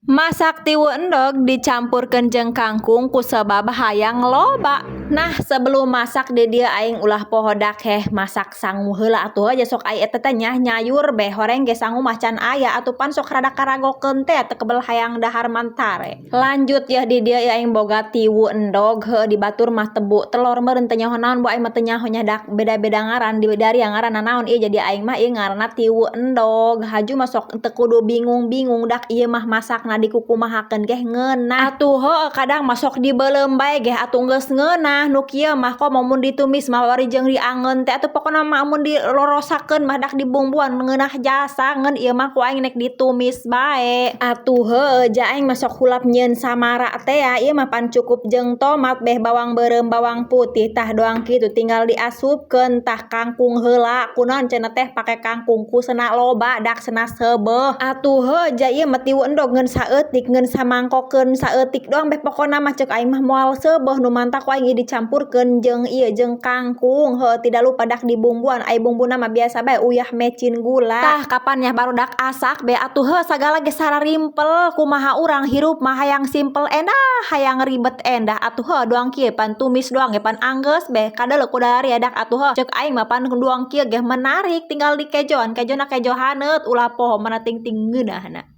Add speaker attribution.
Speaker 1: Masak tiwu endog dicampurkeun jeung kangkung ku sabab hayang loba. Nah, sebelum masak di dieu aing ulah pohodak heh masak sangu heula atuh aja sok aya eta teh nya nyayur beh horeng ge sangu mah can aya atuh pan sok rada karagokeun teh teu kebel hayang dahar mantare. Lanjut ya di dieu aing boga tiwu endog heuh di batur mah tebu telur meureun teu nyaho naon bu aing mah teu nyaho nyadak beda-beda ngaran di dari ngaranna naon ieu jadi aing mah ieu ngaranna tiwu endog. Haju mah sok teu kudu bingung-bingung dak ieu mah masak dikukumahakeun geh ngeunah atuh heuh kadang masok dibeuleum bae geh atuh geus ngeunah nu kieu mah komo mun ditumis mah bari jeung diangeun teh atuh pokona mah mun dilorosakeun mah dak dibumbuan ngeunah jasa ngeun ieu mah ku aing nek ditumis bae atuh heuh ja aing masok hulap nyieun samara teh ya ieu mah pan cukup jeung tomat beh bawang beureum bawang putih tah doang kitu tinggal diasupkeun tah kangkung heula kunaon cenah teh pake kangkung ku seuna loba dak seuna seubeuh atuh heuh ja ieu mah tiwu endog ngeun saeutik ngeun samangkokeun saeutik doang beh pokona mah ceuk aing mah moal seubeuh nu mantah ku aing dicampurkeun jeung ieu jeung kangkung heuh tidak lupa dak dibumbuan ai bumbuna mah biasa bae uyah mecin gula tah kapan nya barudak asak beh atuh heuh sagala ge sararimpel kumaha urang hirup mah hayang simpel endah hayang ribet endah atuh heuh doang kieu pan tumis doang ge pan anggeus beh kadeuleu ku dalari dak atuh heuh ceuk aing mah pan doang kieu ge menarik tinggal dikejoan kejona kejo haneut ulah poho mana ting-ting ngeunahna.